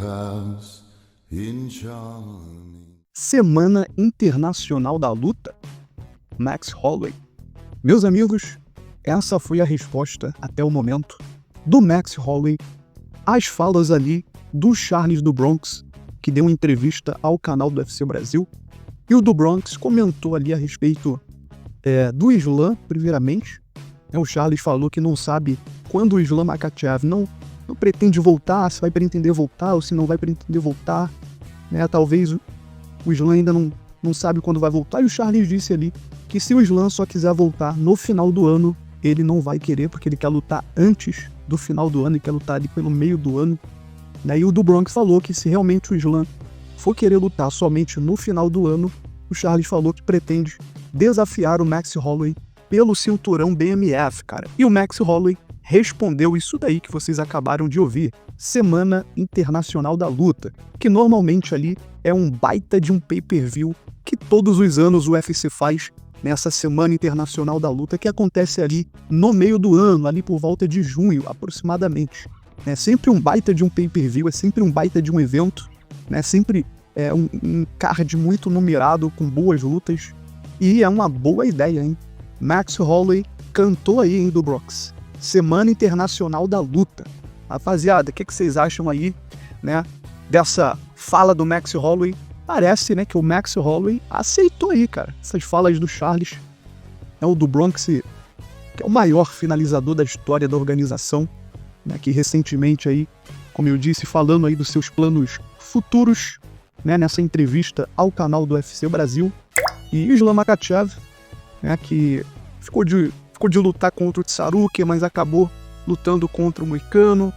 house in Charming. Semana Internacional da Luta, Max Holloway. Meus amigos, essa foi a resposta, até o momento, do Max Holloway às falas ali do Charles do Bronx, que deu uma entrevista ao canal do UFC Brasil, e o do Bronx comentou ali a respeito do Islam, primeiramente. O Charles falou que não sabe quando o Islam Makhachev não pretende voltar, se vai pretender voltar ou se não vai pretender voltar. Talvez o Islam ainda não sabe quando vai voltar. E o Charles disse ali que se o Islam só quiser voltar no final do ano, ele não vai querer, porque ele quer lutar antes do final do ano, ele quer lutar ali pelo meio do ano. E o do Bronx falou que se realmente o Islam for querer lutar somente no final do ano, o Charles falou que pretende desafiar o Max Holloway pelo cinturão BMF, cara. E o Max Holloway respondeu isso daí que vocês acabaram de ouvir. Semana Internacional da Luta, que normalmente ali é um baita de um pay-per-view que todos os anos o UFC faz nessa Semana Internacional da Luta, que acontece ali no meio do ano, ali por volta de junho, aproximadamente. É sempre um baita de um pay-per-view, é sempre um baita de um evento, sempre um card muito numerado, com boas lutas, e é uma boa ideia, hein? Max Holloway cantou aí, hein, do Bronx. Semana Internacional da Luta. Rapaziada, o que vocês acham aí, dessa fala do Max Holloway? Parece, que o Max Holloway aceitou aí, cara, essas falas do Charles. O do Bronx, que é o maior finalizador da história da organização, que recentemente aí, como eu disse, falando aí dos seus planos futuros, nessa entrevista ao canal do UFC Brasil. E o Islam Makhachev, que ficou de lutar contra o Tsaruke, mas acabou lutando contra o Moicano.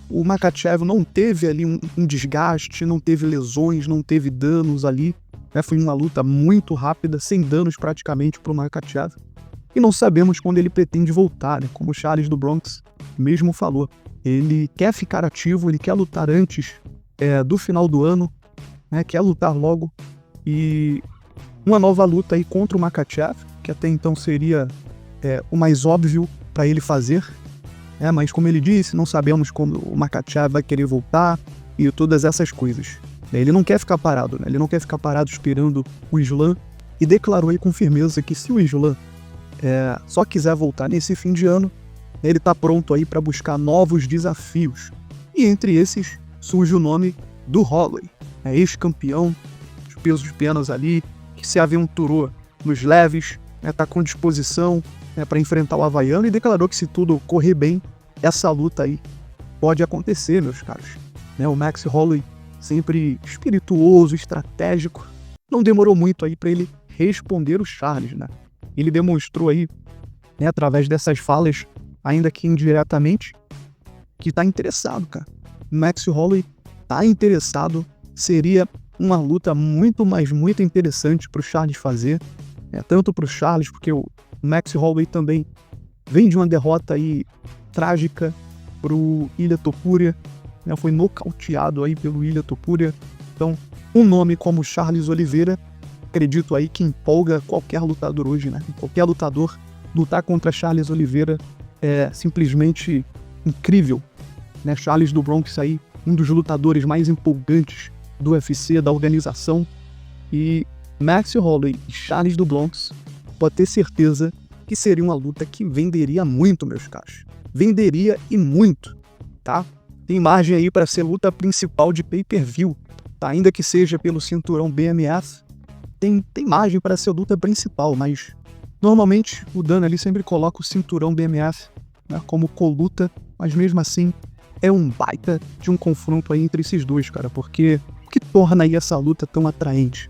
O Makhachev não teve ali um desgaste, não teve lesões, não teve danos ali. Foi uma luta muito rápida, sem danos praticamente para o Makhachev. E não sabemos quando ele pretende voltar, como o Charles do Bronx mesmo falou. Ele quer ficar ativo, ele quer lutar antes do final do ano, quer lutar logo. E uma nova luta aí contra o Makhachev, que até então seria o mais óbvio para ele fazer. Mas como ele disse, não sabemos quando o Makhachev vai querer voltar e todas essas coisas. Ele não quer ficar parado, ele não quer ficar parado esperando o Islam, e declarou aí com firmeza que se o Islam só quiser voltar nesse fim de ano, ele está pronto aí para buscar novos desafios. E entre esses surge o nome do Holloway, ex-campeão dos pesos penas ali, que se aventurou nos leves, está com disposição para enfrentar o havaiano, e declarou que se tudo correr bem, essa luta aí pode acontecer, meus caros. O Max Holloway, sempre espirituoso, estratégico, não demorou muito aí para ele responder o Charles, Ele demonstrou aí, através dessas falas, ainda que indiretamente, que está interessado, cara. O Max Holloway está interessado, seria uma luta muito interessante para o Charles fazer, tanto para o Charles, porque o Max Holloway também vem de uma derrota aí trágica para o Ilia Topuria, foi nocauteado aí pelo Ilia Topuria. Então, um nome como Charles Oliveira, acredito aí que empolga qualquer lutador hoje, Qualquer lutador lutar contra Charles Oliveira é simplesmente incrível, Charles do Bronx aí, um dos lutadores mais empolgantes do UFC, da organização. E Max Holloway e Charles do Bronx, pode ter certeza que seria uma luta que venderia muito, meus caros. Venderia e muito, tá? Tem margem aí para ser luta principal de pay-per-view, tá? Ainda que seja pelo cinturão BMF, tem margem para ser luta principal, mas normalmente o Dan ali sempre coloca o cinturão BMF como coluta, mas mesmo assim é um baita de um confronto aí entre esses dois, cara, porque o que torna aí essa luta tão atraente?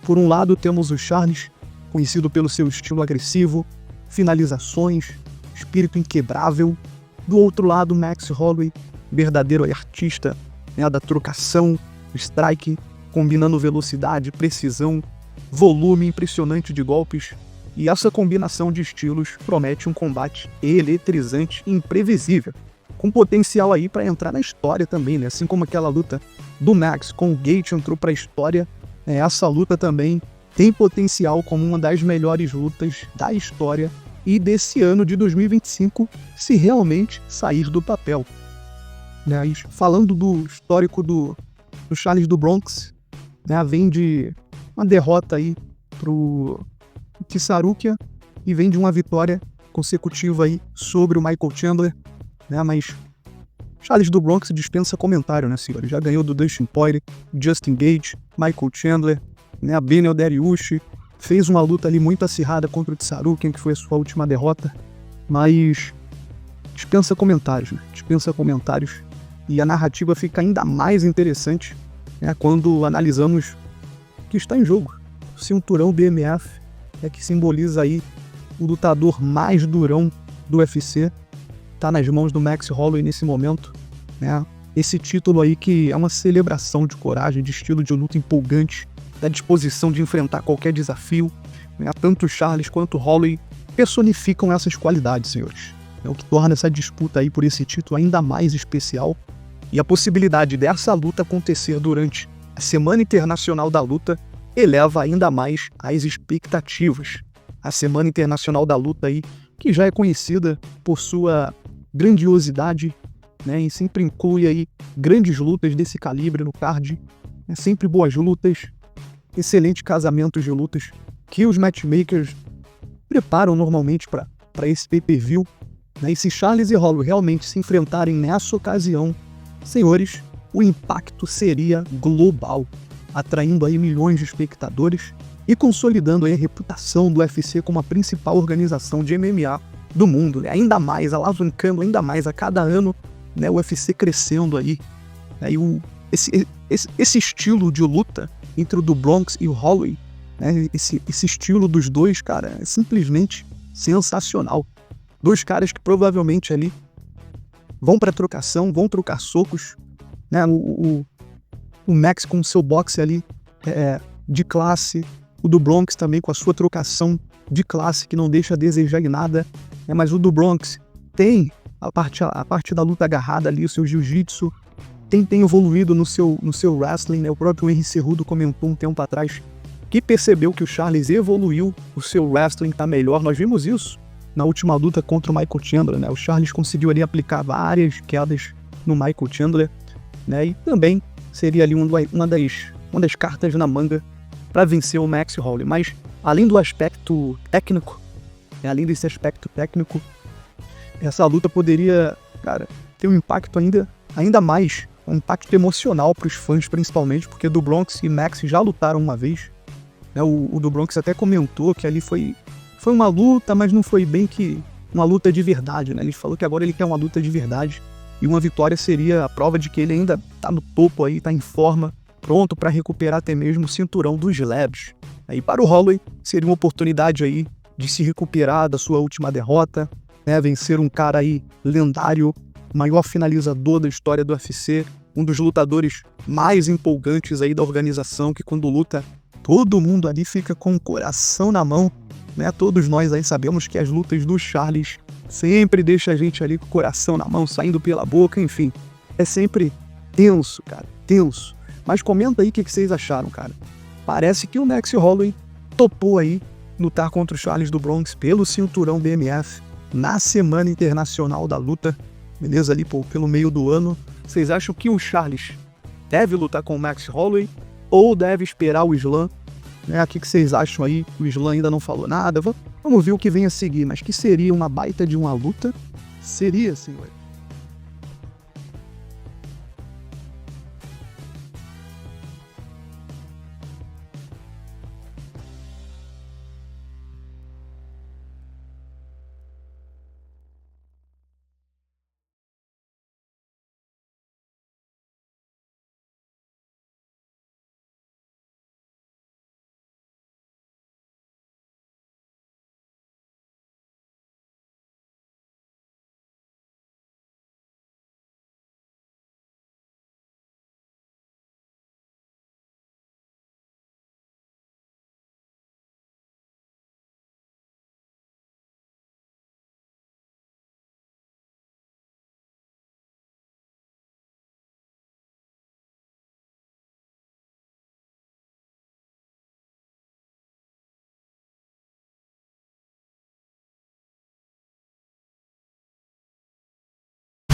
Por um lado temos o Charles, conhecido pelo seu estilo agressivo, finalizações, espírito inquebrável. Do outro lado, Max Holloway, verdadeiro artista da trocação, strike, combinando velocidade, precisão, volume impressionante de golpes. E essa combinação de estilos promete um combate eletrizante e imprevisível, com potencial aí para entrar na história também, Assim como aquela luta do Max com o Gate entrou para a história, essa luta também tem potencial como uma das melhores lutas da história e desse ano de 2025, se realmente sair do papel. né? Falando do histórico do Charles do Bronx, né? Vem de uma derrota aí pro Tsarukia e vem de uma vitória consecutiva aí sobre o Michael Chandler, né? Mas Charles do Bronx dispensa comentário, né, senhores? Já ganhou do Dustin Poirier, Justin Gaethje, Michael Chandler, né? Beneil Dariush, fez uma luta ali muito acirrada contra o Tsarukian, que foi a sua última derrota, mas dispensa comentários, né? Dispensa comentários. E a narrativa fica ainda mais interessante, né, quando analisamos o que está em jogo. O cinturão BMF é que simboliza aí o lutador mais durão do UFC, está nas mãos do Max Holloway nesse momento, né? Esse título aí que é uma celebração de coragem, de estilo de luta empolgante, da disposição de enfrentar qualquer desafio, né? Tanto o Charles quanto o Holloway personificam essas qualidades, senhores. É o que torna essa disputa aí por esse título ainda mais especial, e a possibilidade dessa luta acontecer durante a Semana Internacional da Luta eleva ainda mais as expectativas. A Semana Internacional da Luta aí, que já é conhecida por sua grandiosidade, né, e sempre inclui aí grandes lutas desse calibre no card, né, sempre boas lutas, excelentes casamentos de lutas que os matchmakers preparam normalmente para esse pay-per-view, né, e se Charles e Holloway realmente se enfrentarem nessa ocasião, senhores, o impacto seria global, atraindo aí milhões de espectadores e consolidando aí a reputação do UFC como a principal organização de MMA do mundo, né? Ainda mais, alavancando ainda mais a cada ano, né, o UFC crescendo aí, né? E esse estilo de luta entre o do Bronx e o Holloway, né, esse estilo dos dois, cara, é simplesmente sensacional. Dois caras que provavelmente ali vão para trocação, vão trocar socos, né? O Max com o seu boxe ali de classe, o do Bronx também com a sua trocação de classe que não deixa a desejar em nada, né? Mas o do Bronx tem a parte da luta agarrada ali, o seu jiu-jitsu, tem evoluído no seu wrestling, né? O próprio Henry Cejudo comentou um tempo atrás que percebeu que o Charles evoluiu, o seu wrestling tá melhor. Nós vimos isso na última luta contra o Michael Chandler, né? O Charles conseguiu ali aplicar várias quedas no Michael Chandler, né? E também seria ali uma das cartas na manga para vencer o Max Holloway. Mas além do aspecto técnico, né? Além desse aspecto técnico, essa luta poderia, cara, ter um impacto ainda mais, um impacto emocional para os fãs principalmente, porque do Bronx e Max já lutaram uma vez, né? O do Bronx até comentou que ali foi uma luta, mas não foi bem que uma luta de verdade, né? Ele falou que agora ele quer uma luta de verdade e uma vitória seria a prova de que ele ainda tá no topo aí, tá em forma, pronto para recuperar até mesmo o cinturão dos leves. Aí para o Holloway seria uma oportunidade aí de se recuperar da sua última derrota, né? Vencer um cara aí lendário, maior finalizador da história do UFC, um dos lutadores mais empolgantes aí da organização, que quando luta todo mundo ali fica com o coração na mão, né? Todos nós aí sabemos que as lutas do Charles sempre deixam a gente ali com o coração na mão, saindo pela boca, enfim. É sempre tenso, cara, tenso. Mas comenta aí o que vocês acharam, cara. Parece que o Max Holloway topou aí lutar contra o Charles do Bronx pelo cinturão BMF na Semana Internacional da Luta, beleza? Ali pelo meio do ano. Vocês acham que o Charles deve lutar com o Max Holloway ou deve esperar o Islam? Né? O que vocês acham aí? O Islam ainda não falou nada. Vamos ver o que vem a seguir, mas que seria uma baita de uma luta? Seria, senhor.